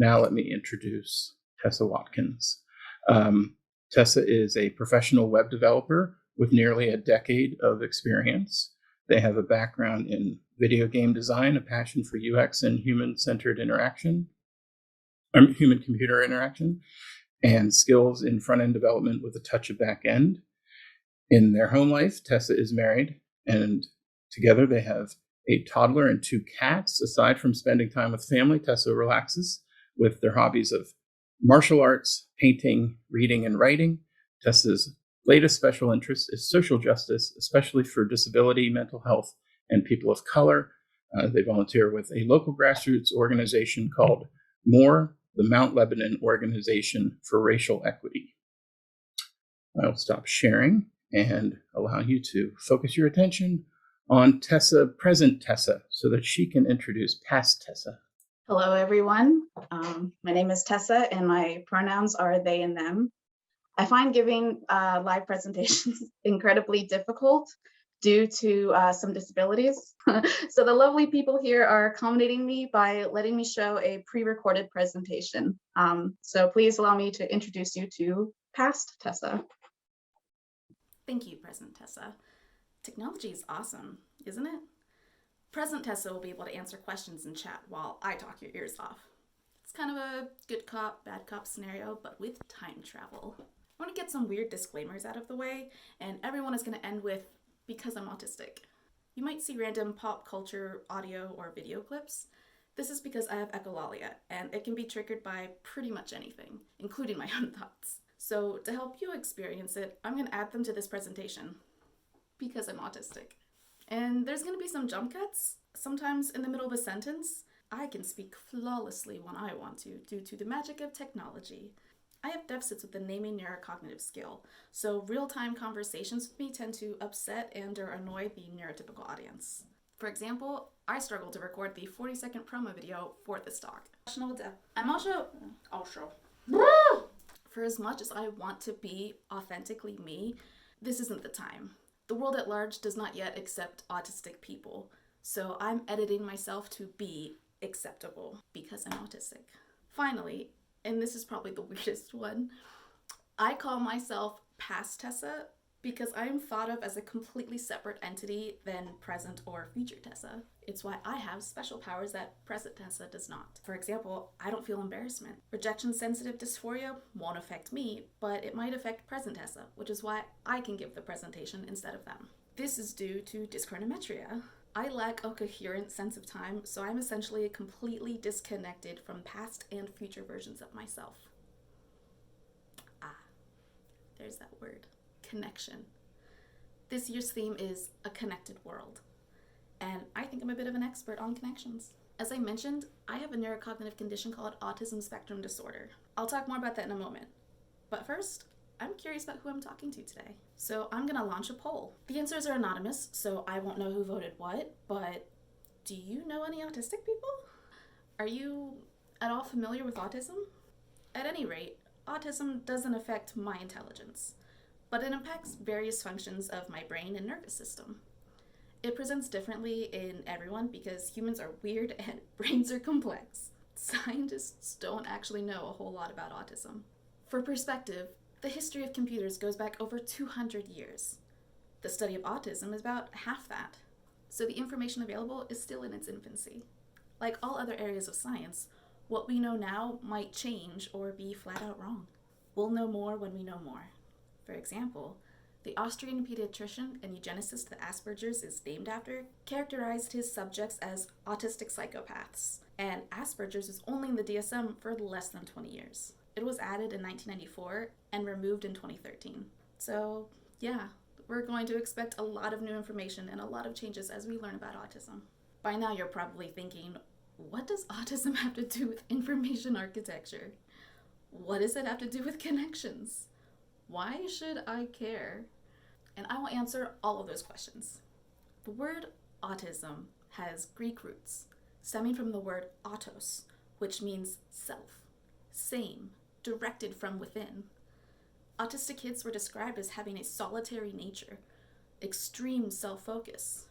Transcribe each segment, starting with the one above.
Now let me introduce Tessa Watkins. Tessa is a professional web developer with nearly a decade of experience. They have a background in video game design, a passion for UX and human-computer interaction, and skills in front-end development with a touch of back-end. In their home life, Tessa is married, and together they have a toddler and 2 cats. Aside from spending time with family, Tessa relaxes with their hobbies of martial arts, painting, reading, and writing. Tessa's latest special interest is social justice, especially for disability, mental health, and people of color. They volunteer with a local grassroots organization called MORE, the Mount Lebanon Organization for Racial Equity. I'll stop sharing and allow you to focus your attention on Tessa, present Tessa, so that she can introduce past Tessa. Hello, everyone. My name is Tessa, and my pronouns are they and them. I find giving live presentations incredibly difficult due to some disabilities. So the lovely people here are accommodating me by letting me show a pre-recorded presentation. So please allow me to introduce you to past Tessa. Thank you, present Tessa. Technology is awesome, isn't it? Present Tessa will be able to answer questions in chat while I talk your ears off. It's kind of a good cop, bad cop scenario, but with time travel. I want to get some weird disclaimers out of the way, and everyone is going to end with, because I'm autistic. You might see random pop culture audio or video clips. This is because I have echolalia, and it can be triggered by pretty much anything, including my own thoughts. So to help you experience it, I'm going to add them to this presentation, because I'm autistic. And there's going to be some jump cuts. Sometimes in the middle of a sentence, I can speak flawlessly when I want to, due to the magic of technology. I have deficits with the naming neurocognitive skill, so real-time conversations with me tend to upset and or annoy the neurotypical audience. For example, I struggled to record the 40-second promo video for this talk. I'm also for as much as I want to be authentically me, this isn't the time. The world at large does not yet accept autistic people, so I'm editing myself to be acceptable because I'm autistic. Finally, and this is probably the weirdest one, I call myself past Tessa because I am thought of as a completely separate entity than present or future Tessa. It's why I have special powers that present Tessa does not. For example, I don't feel embarrassment. Rejection-sensitive dysphoria won't affect me, but it might affect present Tessa, which is why I can give the presentation instead of them. This is due to dyschronometria. I lack a coherent sense of time, so I'm essentially completely disconnected from past and future versions of myself. There's that word. Connection. This year's theme is a connected world, and I think I'm a bit of an expert on connections. As I mentioned, I have a neurocognitive condition called autism spectrum disorder. I'll talk more about that in a moment, but first, I'm curious about who I'm talking to today. So I'm gonna launch a poll. The answers are anonymous, so I won't know who voted what, but do you know any autistic people? Are you at all familiar with autism? At any rate, autism doesn't affect my intelligence, but it impacts various functions of my brain and nervous system. It presents differently in everyone because humans are weird and brains are complex. Scientists don't actually know a whole lot about autism. For perspective, the history of computers goes back over 200 years. The study of autism is about half that, so the information available is still in its infancy. Like all other areas of science, what we know now might change or be flat out wrong. We'll know more when we know more. For example, the Austrian pediatrician and eugenicist that Asperger's is named after characterized his subjects as autistic psychopaths, and Asperger's was only in the DSM for less than 20 years. It was added in 1994 and removed in 2013. So yeah, we're going to expect a lot of new information and a lot of changes as we learn about autism. By now you're probably thinking, what does autism have to do with information architecture? What does it have to do with connections? Why should I care? And I will answer all of those questions. The word autism has Greek roots, stemming from the word autos, which means self, same, directed from within. Autistic kids were described as having a solitary nature, extreme self-focus.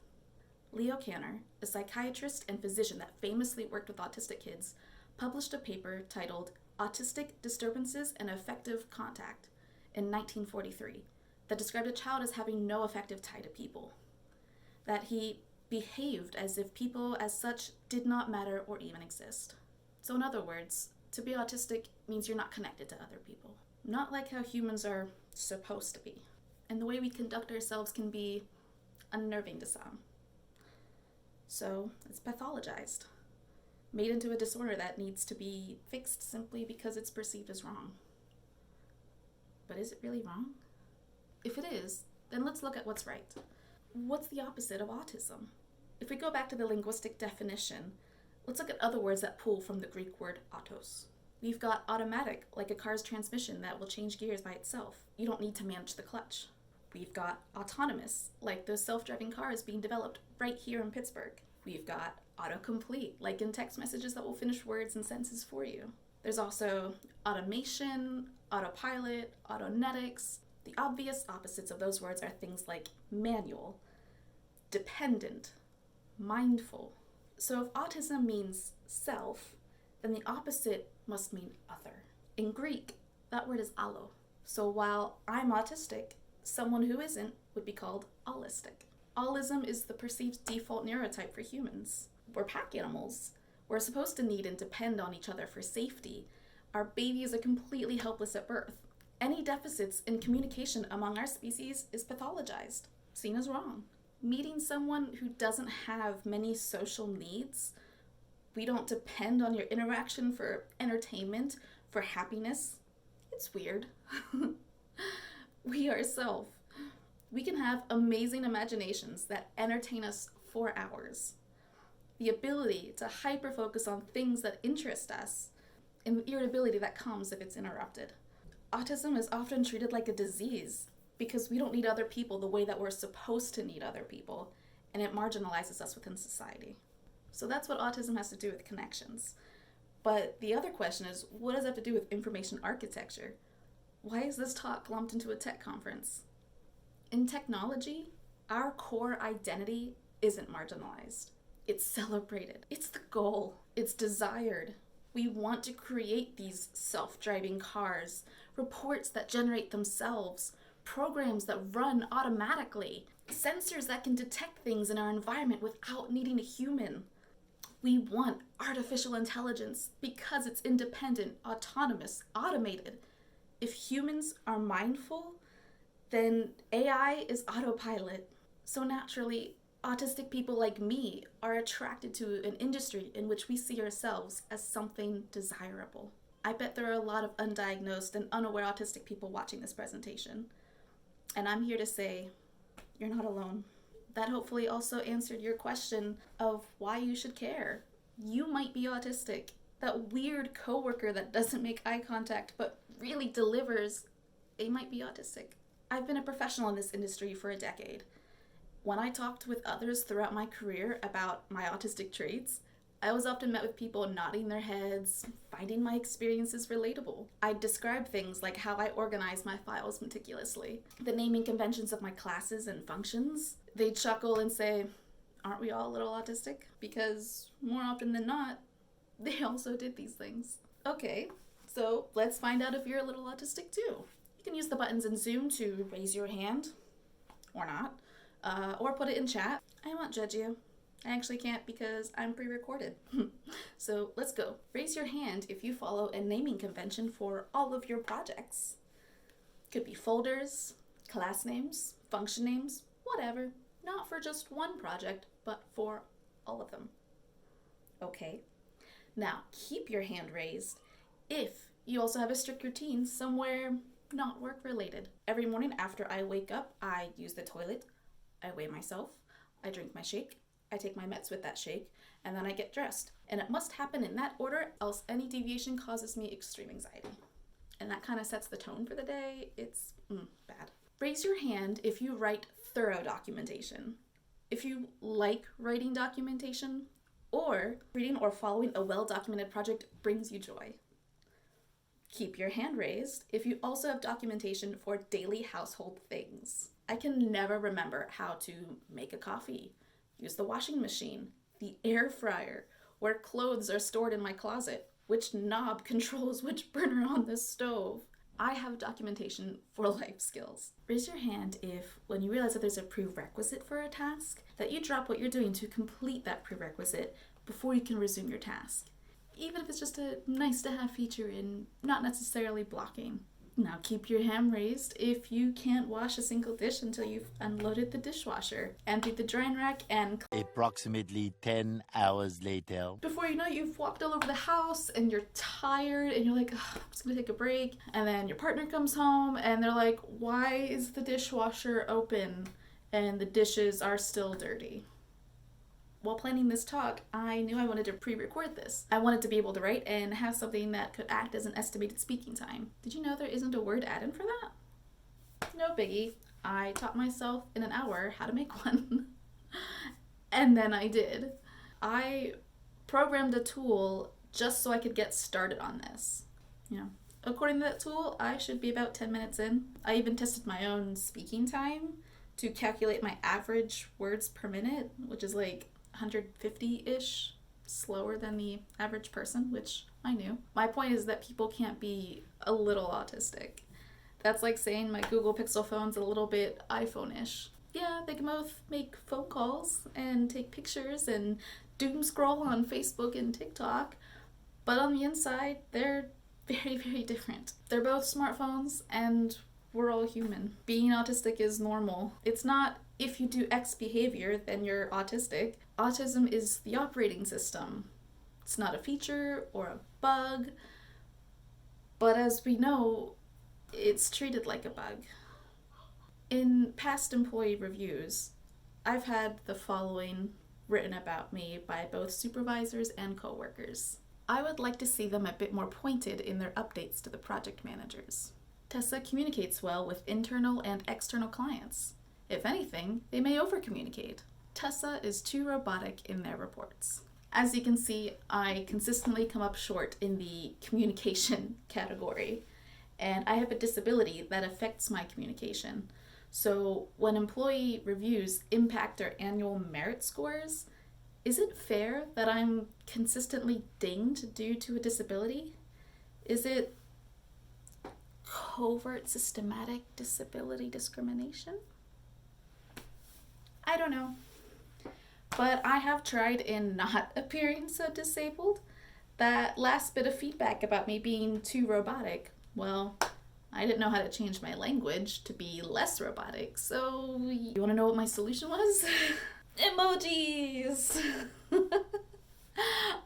Leo Kanner, a psychiatrist and physician that famously worked with autistic kids, published a paper titled Autistic Disturbances and Affective Contact in 1943 that described a child as having no affective tie to people, that he behaved as if people as such did not matter or even exist. So in other words, to be autistic means you're not connected to other people. Not like how humans are supposed to be. And the way we conduct ourselves can be unnerving to some. So it's pathologized, made into a disorder that needs to be fixed simply because it's perceived as wrong. But is it really wrong? If it is, then let's look at what's right. What's the opposite of autism? If we go back to the linguistic definition, let's look at other words that pull from the Greek word autos. We've got automatic, like a car's transmission that will change gears by itself. You don't need to manage the clutch. We've got autonomous, like those self-driving cars being developed right here in Pittsburgh. We've got autocomplete, like in text messages that will finish words and sentences for you. There's also automation, autopilot, autonetics. The obvious opposites of those words are things like manual, dependent, mindful. So if autism means self, then the opposite must mean other. In Greek, that word is allo. So while I'm autistic, someone who isn't would be called allistic. Allism is the perceived default neurotype for humans. We're pack animals. We're supposed to need and depend on each other for safety. Our babies are completely helpless at birth. Any deficits in communication among our species is pathologized, seen as wrong. Meeting someone who doesn't have many social needs, we don't depend on your interaction for entertainment, for happiness, it's weird. We ourselves, we can have amazing imaginations that entertain us for hours. The ability to hyper-focus on things that interest us, and the irritability that comes if it's interrupted. Autism is often treated like a disease because we don't need other people the way that we're supposed to need other people, and it marginalizes us within society. So that's what autism has to do with connections. But the other question is, what does that have to do with information architecture? Why is this talk lumped into a tech conference? In technology, our core identity isn't marginalized. It's celebrated. It's the goal. It's desired. We want to create these self-driving cars, reports that generate themselves, programs that run automatically, sensors that can detect things in our environment without needing a human. We want artificial intelligence because it's independent, autonomous, automated. If humans are mindful, then AI is autopilot. So naturally, autistic people like me are attracted to an industry in which we see ourselves as something desirable. I bet there are a lot of undiagnosed and unaware autistic people watching this presentation. And I'm here to say, you're not alone. That hopefully also answered your question of why you should care. You might be autistic. That weird coworker that doesn't make eye contact but really delivers, they might be autistic. I've been a professional in this industry for a decade. When I talked with others throughout my career about my autistic traits, I was often met with people nodding their heads, finding my experiences relatable. I'd describe things like how I organize my files meticulously, the naming conventions of my classes and functions. They'd chuckle and say, aren't we all a little autistic? Because more often than not, they also did these things. Okay, so let's find out if you're a little autistic too. You can use the buttons in Zoom to raise your hand, or not, or put it in chat. I won't judge you. I actually can't because I'm pre-recorded. So let's go. Raise your hand if you follow a naming convention for all of your projects. Could be folders, class names, function names, whatever. Not for just one project, but for all of them. Okay. Now, keep your hand raised if you also have a strict routine somewhere not work-related. Every morning after I wake up, I use the toilet, I weigh myself, I drink my shake, I take my meds with that shake, and then I get dressed. And it must happen in that order, else any deviation causes me extreme anxiety. And that kind of sets the tone for the day. It's bad. Raise your hand if you write thorough documentation. If you like writing documentation, or reading or following a well-documented project brings you joy. Keep your hand raised if you also have documentation for daily household things. I can never remember how to make a coffee, use the washing machine, the air fryer, where clothes are stored in my closet, which knob controls which burner on the stove. I have documentation for life skills. Raise your hand if, when you realize that there's a prerequisite for a task, that you drop what you're doing to complete that prerequisite before you can resume your task. Even if it's just a nice to have feature and not necessarily blocking. Now keep your hand raised if you can't wash a single dish until you've unloaded the dishwasher, emptied the drying rack, and approximately 10 hours later. Before you know it, you've walked all over the house and you're tired and you're like, I'm just gonna take a break. And then your partner comes home and they're like, why is the dishwasher open and the dishes are still dirty? While planning this talk, I knew I wanted to pre-record this. I wanted to be able to write and have something that could act as an estimated speaking time. Did you know there isn't a word add-in for that? No biggie. I taught myself in an hour how to make one. And then I did. I programmed a tool just so I could get started on this. According to that tool, I should be about 10 minutes in. I even tested my own speaking time to calculate my average words per minute, which is like 150-ish, slower than the average person, which I knew. My point is that people can't be a little autistic. That's like saying my Google Pixel phone's a little bit iPhone-ish. Yeah, they can both make phone calls and take pictures and doom scroll on Facebook and TikTok, but on the inside, they're very, very different. They're both smartphones and we're all human. Being autistic is normal. It's not if you do X behavior, then you're autistic. Autism is the operating system. It's not a feature or a bug, but as we know, it's treated like a bug. In past employee reviews, I've had the following written about me by both supervisors and coworkers. I would like to see them a bit more pointed in their updates to the project managers. Tessa communicates well with internal and external clients. If anything, they may over-communicate. Tessa is too robotic in their reports. As you can see, I consistently come up short in the communication category, and I have a disability that affects my communication. So when employee reviews impact their annual merit scores, is it fair that I'm consistently dinged due to a disability? Is it covert systematic disability discrimination? I don't know. But I have tried in not appearing so disabled. That last bit of feedback about me being too robotic, well, I didn't know how to change my language to be less robotic, so you want to know what my solution was? Emojis!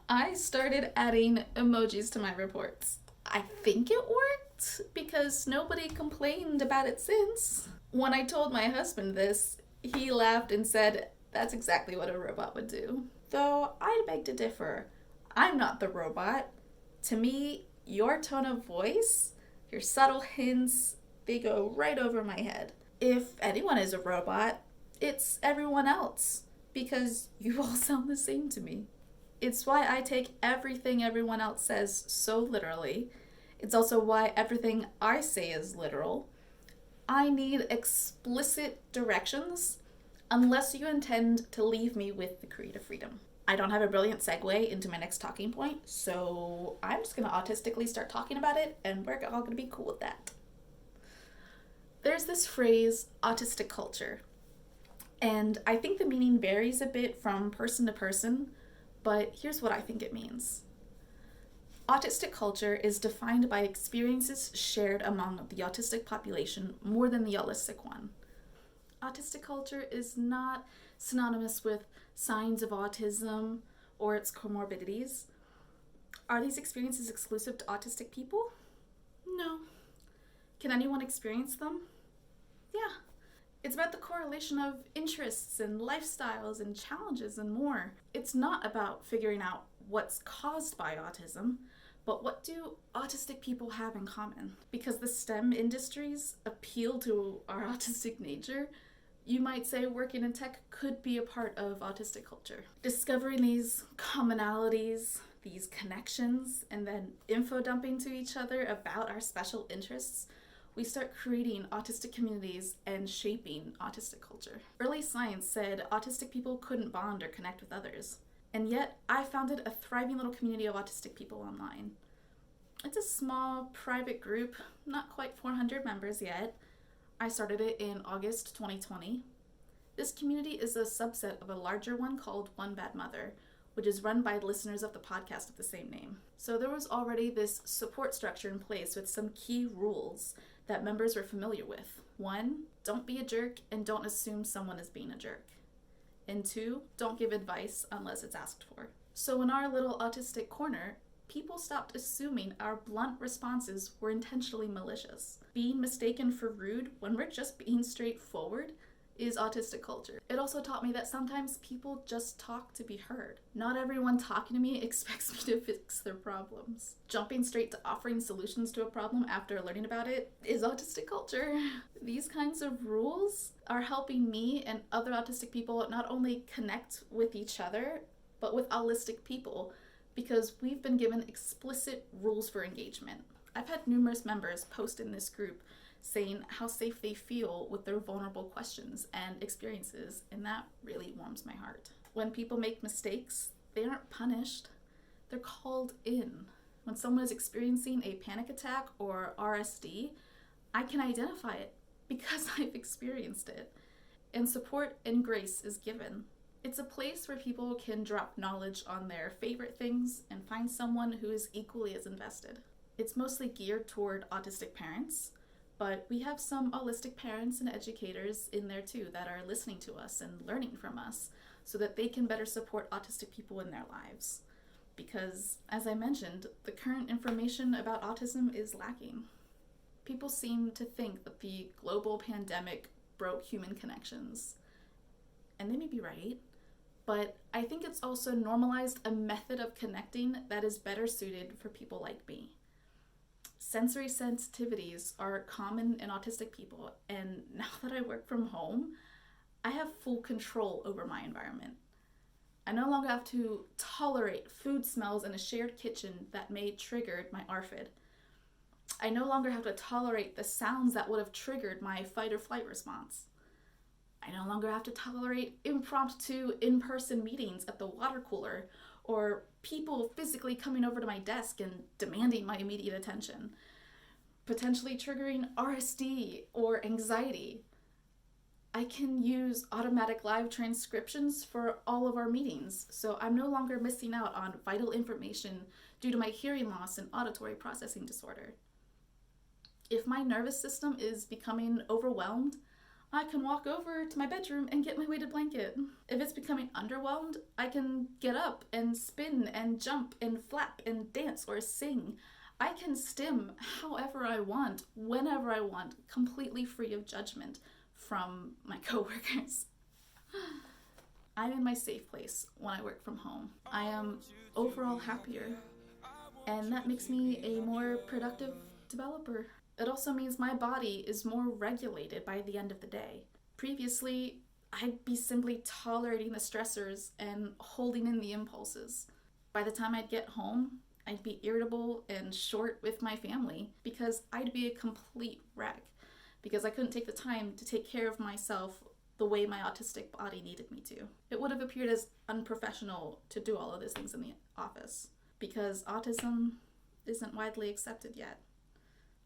I started adding emojis to my reports. I think it worked because nobody complained about it since. When I told my husband this, he laughed and said, that's exactly what a robot would do. Though I beg to differ. I'm not the robot. To me, your tone of voice, your subtle hints, they go right over my head. If anyone is a robot, it's everyone else, because you all sound the same to me. It's why I take everything everyone else says so literally. It's also why everything I say is literal. I need explicit directions unless you intend to leave me with the creative freedom. I don't have a brilliant segue into my next talking point, so I'm just going to autistically start talking about it, and we're all going to be cool with that. There's this phrase, autistic culture, and I think the meaning varies a bit from person to person, but here's what I think it means. Autistic culture is defined by experiences shared among the autistic population more than the allistic one. Autistic culture is not synonymous with signs of autism or its comorbidities. Are these experiences exclusive to autistic people? No. Can anyone experience them? Yeah. It's about the correlation of interests and lifestyles and challenges and more. It's not about figuring out what's caused by autism, but what do autistic people have in common? Because the STEM industries appeal to our autistic nature, you might say working in tech could be a part of autistic culture. Discovering these commonalities, these connections, and then info dumping to each other about our special interests, we start creating autistic communities and shaping autistic culture. Early science said autistic people couldn't bond or connect with others. And yet, I founded a thriving little community of autistic people online. It's a small, private group, not quite 400 members yet. I started it in August 2020. This community is a subset of a larger one called One Bad Mother, which is run by listeners of the podcast of the same name. So there was already this support structure in place with some key rules that members were familiar with. 1, don't be a jerk and don't assume someone is being a jerk. And 2, don't give advice unless it's asked for. So in our little autistic corner, people stopped assuming our blunt responses were intentionally malicious. Being mistaken for rude when we're just being straightforward is autistic culture. It also taught me that sometimes people just talk to be heard. Not everyone talking to me expects me to fix their problems. Jumping straight to offering solutions to a problem after learning about it is autistic culture. These kinds of rules are helping me and other autistic people not only connect with each other, but with allistic people, because we've been given explicit rules for engagement. I've had numerous members post in this group saying how safe they feel with their vulnerable questions and experiences, and that really warms my heart. When people make mistakes, they aren't punished, they're called in. When someone is experiencing a panic attack or RSD, I can identify it because I've experienced it, and support and grace is given. It's a place where people can drop knowledge on their favorite things and find someone who is equally as invested. It's mostly geared toward autistic parents, but we have some allistic parents and educators in there too that are listening to us and learning from us so that they can better support autistic people in their lives. Because, as I mentioned, the current information about autism is lacking. People seem to think that the global pandemic broke human connections. And they may be right, but I think it's also normalized a method of connecting that is better suited for people like me. Sensory sensitivities are common in autistic people, and now that I work from home, I have full control over my environment. I no longer have to tolerate food smells in a shared kitchen that may trigger my ARFID. I no longer have to tolerate the sounds that would have triggered my fight or flight response. I no longer have to tolerate impromptu in-person meetings at the water cooler or people physically coming over to my desk and demanding my immediate attention, potentially triggering RSD or anxiety. I can use automatic live transcriptions for all of our meetings, so I'm no longer missing out on vital information due to my hearing loss and auditory processing disorder. If my nervous system is becoming overwhelmed, I can walk over to my bedroom and get my weighted blanket. If it's becoming underwhelmed, I can get up and spin and jump and flap and dance or sing. I can stim however I want, whenever I want, completely free of judgment from my coworkers. I'm in my safe place when I work from home. I am overall happier, and that makes me a more productive developer. It also means my body is more regulated by the end of the day. Previously, I'd be simply tolerating the stressors and holding in the impulses. By the time I'd get home, I'd be irritable and short with my family because I'd be a complete wreck because I couldn't take the time to take care of myself the way my autistic body needed me to. It would have appeared as unprofessional to do all of those things in the office because autism isn't widely accepted yet.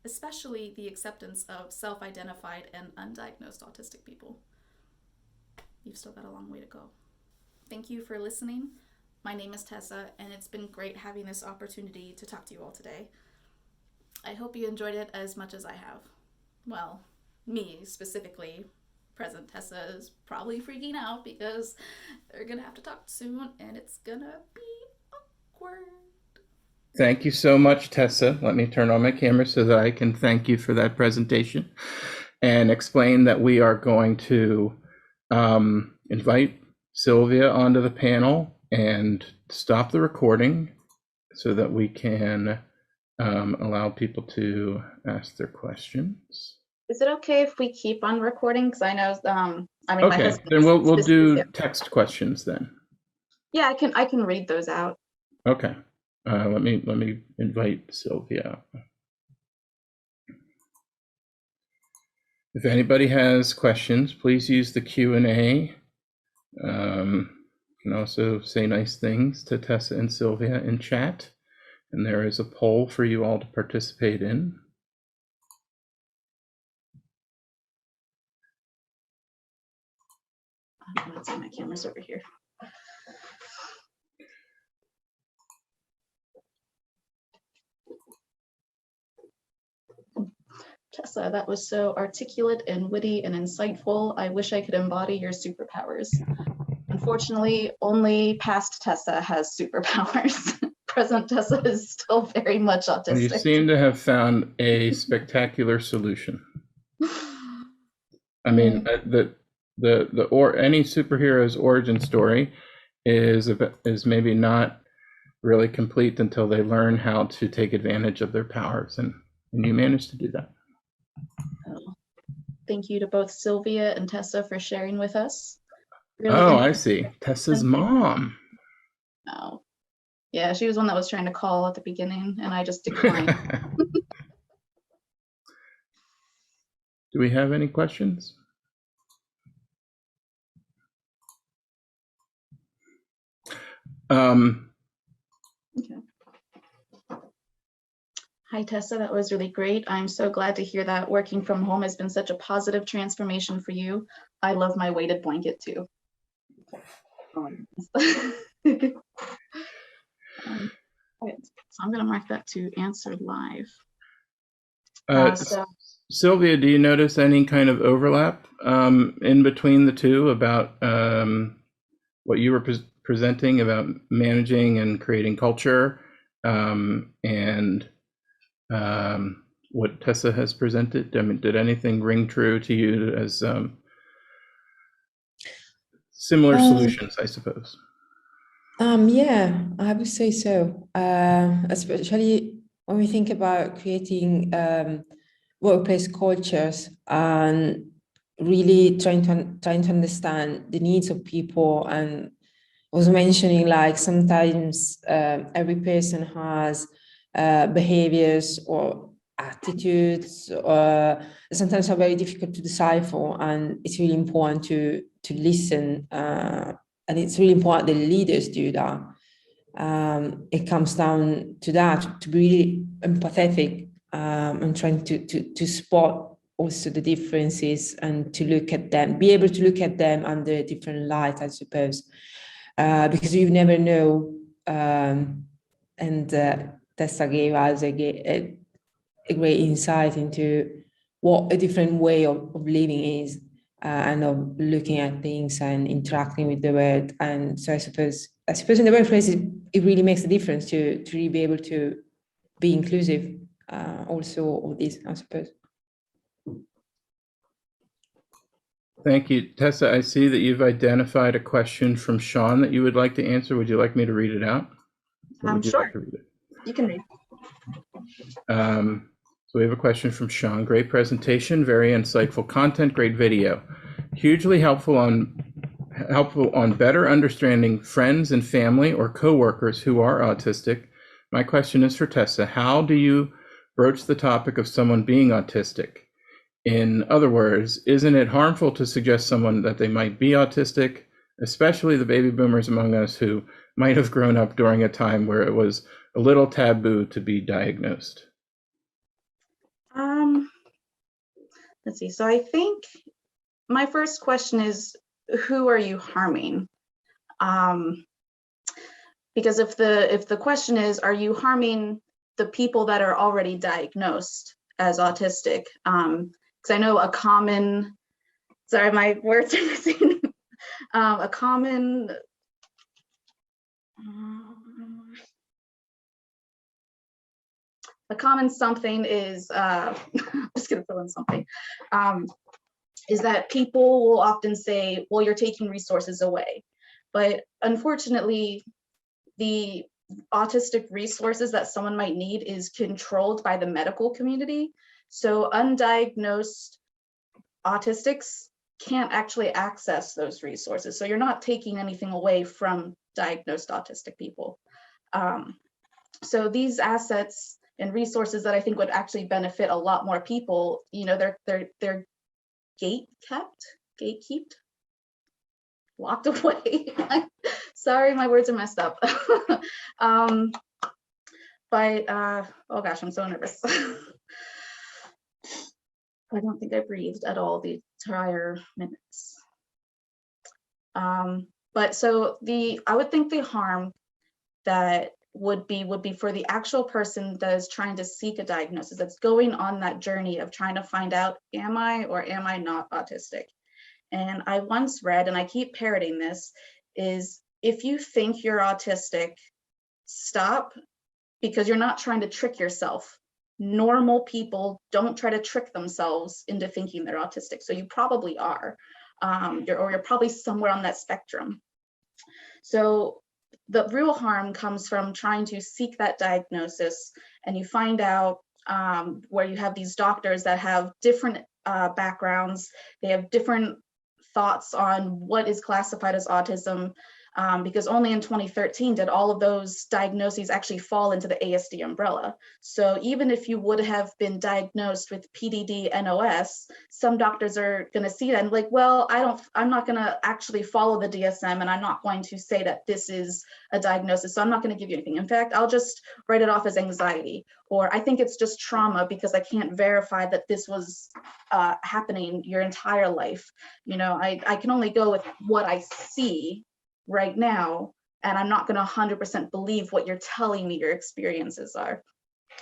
Especially the acceptance of self-identified and undiagnosed autistic people. You've still got a long way to go. Thank you for listening. My name is Tessa, and it's been great having this opportunity to talk to you all today. I hope you enjoyed it as much as I have. Well, me specifically. Present Tessa is probably freaking out because they're gonna have to talk soon, and it's gonna be awkward. Thank you so much, Tessa. Let me turn on my camera so that I can thank you for that presentation and explain that we are going to invite Sylvia onto the panel and stop the recording so that we can allow people to ask their questions. Is it okay if we keep on recording? Because I know, my Okay, husband. then we'll do text questions then. Yeah, I can read those out. Okay. Let me invite Sylvia. If anybody has questions, please use the Q&A You can also say nice things to Tessa and Sylvia in chat. And there is a poll for you all to participate in. Let's see, my camera's over here. Tessa, that was so articulate and witty and insightful. I wish I could embody your superpowers. Unfortunately, only past Tessa has superpowers. Present Tessa is still very much autistic. You seem to have found a spectacular solution. I mean, any superhero's origin story is maybe not really complete until they learn how to take advantage of their powers, and you managed to do that. Thank you to both Sylvia and Tessa for sharing with us. Really I see. Tessa's mom. Oh, yeah, she was one that was trying to call at the beginning, and I just declined. Do we have any questions? Okay. Hi, Tessa, that was really great. I'm so glad to hear that working from home has been such a positive transformation for you. I love my weighted blanket too. Oh my goodness. So I'm going to mark that to answer live. Sylvia, do you notice any kind of overlap in between the two about what you were presenting about managing and creating culture and what Tessa has presented? I mean, did anything ring true to you as similar solutions, I suppose? Yeah, I would say so. Especially when we think about creating workplace cultures and really trying to understand the needs of people. And I was mentioning, like, sometimes every person has behaviors or attitudes sometimes are very difficult to decipher, and it's really important to listen, and it's really important that leaders do that. It comes down to that, to be really empathetic and trying to spot also the differences and to look at them, be able to look at them under a different light, I suppose, because you never know. And Tessa gave us a great insight into what a different way of living is, and of looking at things and interacting with the world. And so I suppose in the workplace, it really makes a difference to really be able to be inclusive also of this, I suppose. Thank you. Tessa, I see that you've identified a question from Sean that you would like to answer. Would you like me to read it out? Sure. Like to read it? You can read. So we have a question from Sean. Great presentation, very insightful content, great video. Hugely helpful on better understanding friends and family or coworkers who are autistic. My question is for Tessa. How do you broach the topic of someone being autistic? In other words, isn't it harmful to suggest someone that they might be autistic, especially the baby boomers among us who might have grown up during a time where it was a little taboo to be diagnosed? Let's see. So I think my first question is, who are you harming? Because if the question is, are you harming the people that are already diagnosed as autistic? Because I know a common, sorry, my words are missing. A common, something is, I'm just gonna fill in something, is that people will often say, well, you're taking resources away. But unfortunately, the autistic resources that someone might need is controlled by the medical community. So undiagnosed autistics can't actually access those resources. So you're not taking anything away from diagnosed autistic people. So these assets and resources that I think would actually benefit a lot more people, you know, they're gatekept, locked away. Sorry, my words are messed up. Oh gosh, I'm so nervous. I don't think I breathed at all the entire minutes. But so I would think the harm that would be for the actual person that is trying to seek a diagnosis, that's going on that journey of trying to find out, am I or am I not autistic? And I once read, and I keep parroting this, is if you think you're autistic, stop, because you're not trying to trick yourself. Normal people don't try to trick themselves into thinking they're autistic. So you probably are, you're probably somewhere on that spectrum. So the real harm comes from trying to seek that diagnosis, and you find out where you have these doctors that have different backgrounds, they have different thoughts on what is classified as autism, because only in 2013 did all of those diagnoses actually fall into the ASD umbrella. So even if you would have been diagnosed with PDD NOS, some doctors are going to see that and like, well, I'm not going to actually follow the DSM, and I'm not going to say that this is a diagnosis, so I'm not going to give you anything. In fact, I'll just write it off as anxiety, or I think it's just trauma because I can't verify that this was happening your entire life. You know, I can only go with what I see right now, and I'm not going to 100% believe what you're telling me your experiences are.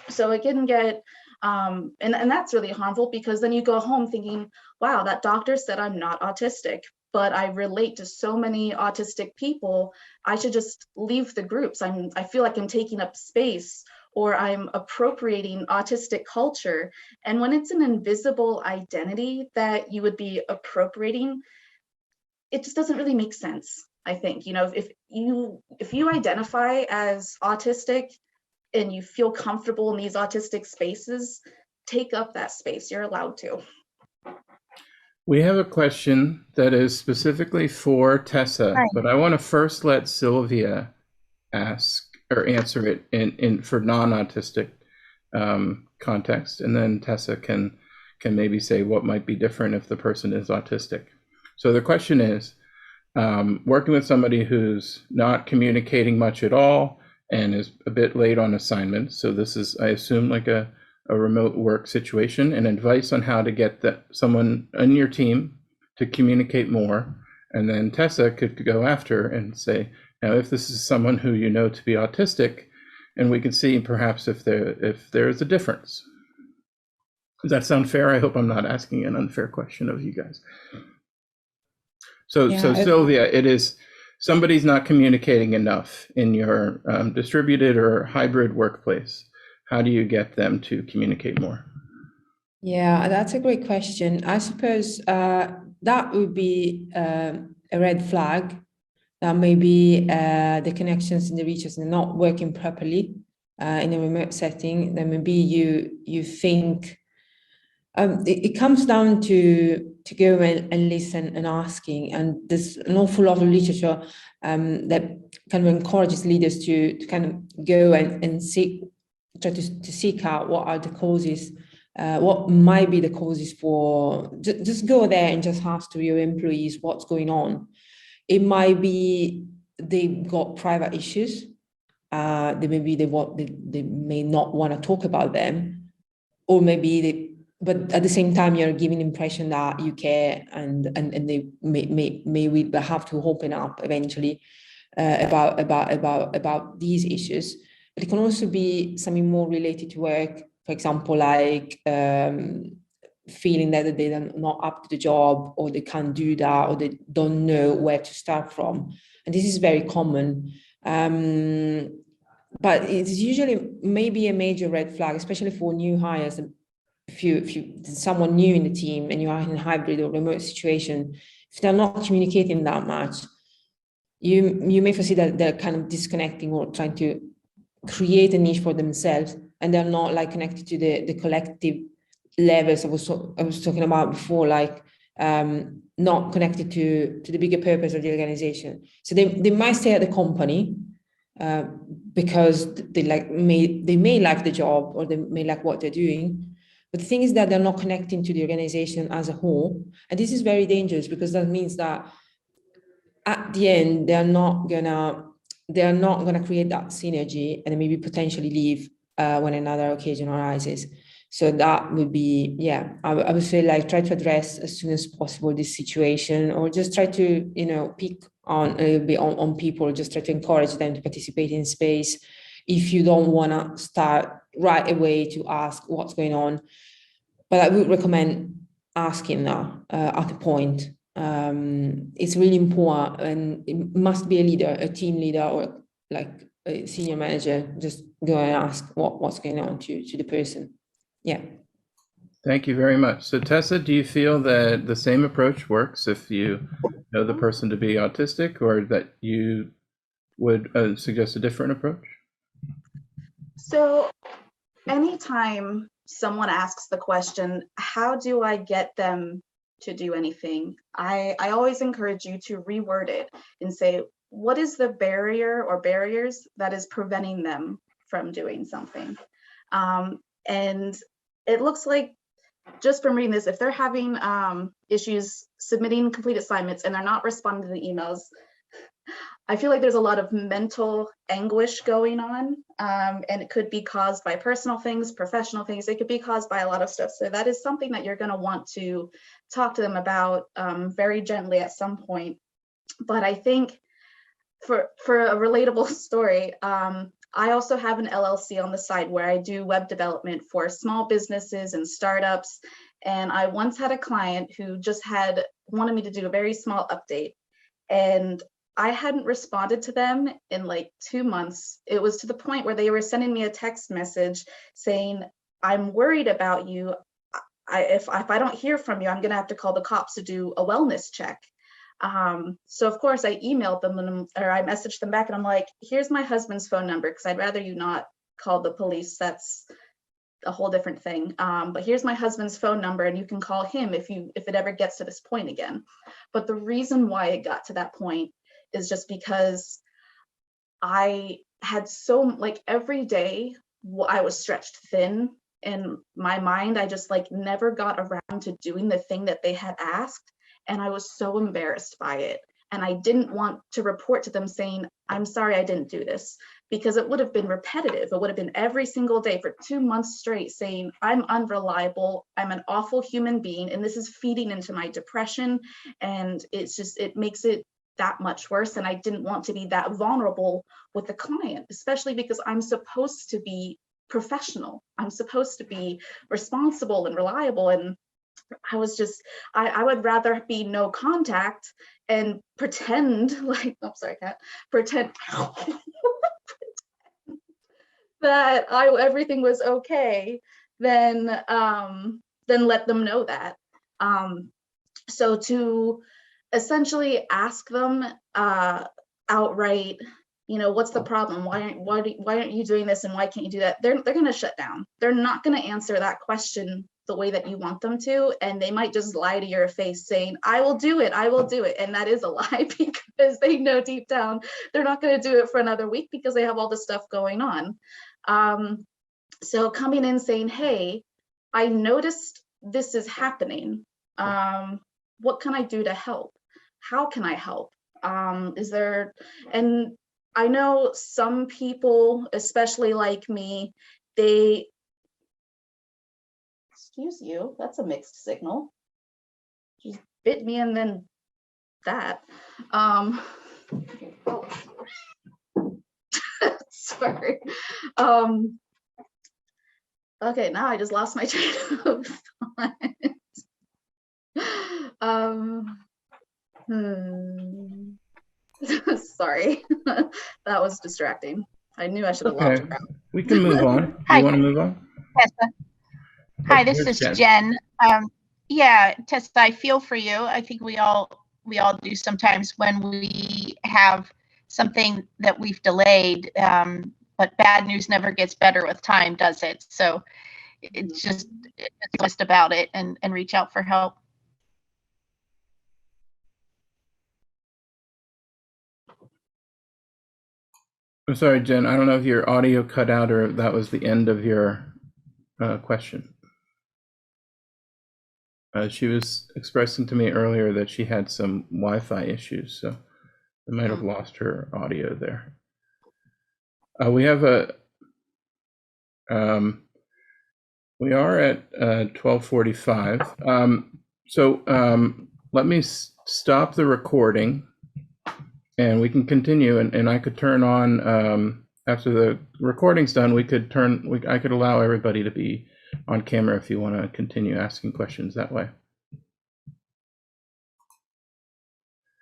So it can get, and that's really harmful, because then you go home thinking, wow, that doctor said I'm not autistic, but I relate to so many autistic people, I should just leave the groups. I feel like I'm taking up space, or I'm appropriating autistic culture. And when it's an invisible identity that you would be appropriating, it just doesn't really make sense. I think, you know, if you identify as autistic and you feel comfortable in these autistic spaces, take up that space. You're allowed to. We have a question that is specifically for Tessa, Hi. but I want to first let Sylvia ask or answer it in for non-autistic context, and then Tessa can maybe say what might be different if the person is autistic. So the question is, working with somebody who's not communicating much at all and is a bit late on assignment. So this is, I assume, like a remote work situation, and advice on how to get someone on your team to communicate more. And then Tessa could go after and say, now, if this is someone who you know to be autistic, and we can see perhaps if there is a difference. Does that sound fair? I hope I'm not asking an unfair question of you guys. So Sylvia, it is somebody's not communicating enough in your distributed or hybrid workplace. How do you get them to communicate more? Yeah, that's a great question. I suppose that would be a red flag, that maybe the connections in the regions are not working properly in a remote setting. Then maybe you think it comes down to go and listen and asking, and there's an awful lot of literature that kind of encourages leaders to kind of go and try to seek out what are the causes, what might be the causes for, just go there and just ask to your employees what's going on. It might be they've got private issues, they may not want to talk about them, or maybe but at the same time, you're giving the impression that you care, and they may have to open up eventually about these issues. But it can also be something more related to work, for example, like feeling that they're not up to the job, or they can't do that, or they don't know where to start from. And this is very common. But it's usually maybe a major red flag, especially for new hires. If you someone new in the team and you are in a hybrid or remote situation, if they're not communicating that much, you may foresee that they're kind of disconnecting or trying to create a niche for themselves, and they're not like connected to the collective levels I was talking about before, like not connected to the bigger purpose of the organization. So they might stay at the company because they may like the job, or they may like what they're doing. But the thing is that they're not connecting to the organization as a whole. And this is very dangerous, because that means that at the end, they're not gonna create that synergy and maybe potentially leave when another occasion arises. So that would be, yeah, I would say like try to address as soon as possible this situation, or just try to, pick on a little bit on people, just try to encourage them to participate in space. If you don't want to start right away to ask what's going on, but I would recommend asking now at a point. It's really important, and it must be a leader, a team leader, or like a senior manager. Just go and ask what's going on to the person. Yeah. Thank you very much. So Tessa, do you feel that the same approach works if you know the person to be autistic, or that you would suggest a different approach? So anytime someone asks the question, how do I get them to do anything? I always encourage you to reword it and say, what is the barrier or barriers that is preventing them from doing something? And it looks like, just from reading this, if they're having issues submitting complete assignments and they're not responding to the emails, I feel like there's a lot of mental anguish going on, and it could be caused by personal things, professional things. It could be caused by a lot of stuff. So that is something that you're going to want to talk to them about very gently at some point. But I think for a relatable story, I also have an LLC on the side where I do web development for small businesses and startups. And I once had a client who just wanted me to do a very small update. And I hadn't responded to them in like 2 months. It was to the point where they were sending me a text message saying, I'm worried about you. If I don't hear from you, I'm going to have to call the cops to do a wellness check. So of course I emailed them or I messaged them back and I'm like, here's my husband's phone number, because I'd rather you not call the police. That's a whole different thing. But here's my husband's phone number and you can call him if it ever gets to this point again. But the reason why it got to that point is just because I had every day I was stretched thin in my mind. I just never got around to doing the thing that they had asked. And I was so embarrassed by it. And I didn't want to report to them saying, I'm sorry, I didn't do this, because it would have been repetitive. It would have been every single day for 2 months straight saying, I'm unreliable, I'm an awful human being, and this is feeding into my depression. And it makes it that much worse. And I didn't want to be that vulnerable with the client, especially because I'm supposed to be professional. I'm supposed to be responsible and reliable. And I would rather be no contact and pretend pretend that everything was okay than let them know that. So to essentially ask them outright, what's the problem? Why aren't you doing this, and why can't you do that? They're going to shut down. They're not going to answer that question the way that you want them to, and they might just lie to your face saying, I will do it, and that is a lie, because they know deep down they're not going to do it for another week because they have all this stuff going on. So coming in saying, hey, I noticed this is happening. What can I do to help? How can I help? And I know some people, especially like me, excuse you, that's a mixed signal. She bit me and then that. Sorry. Okay, now I just lost my train of thought. Sorry, that was distracting. I knew I should have logged her out. We can move on. Do you want to move on? Tessa. Hi, this is Jen. Yeah, Tessa, I feel for you. I think we all do sometimes when we have something that we've delayed, but bad news never gets better with time, does it? So it's just about it and reach out for help. I'm sorry, Jen, I don't know if your audio cut out or that was the end of your question. She was expressing to me earlier that she had some Wi-Fi issues, so I might have lost her audio there. We have we are at 12:45. So let me stop the recording, and we can continue. And I could turn on after the recording's done. I could allow everybody to be on camera if you want to continue asking questions that way.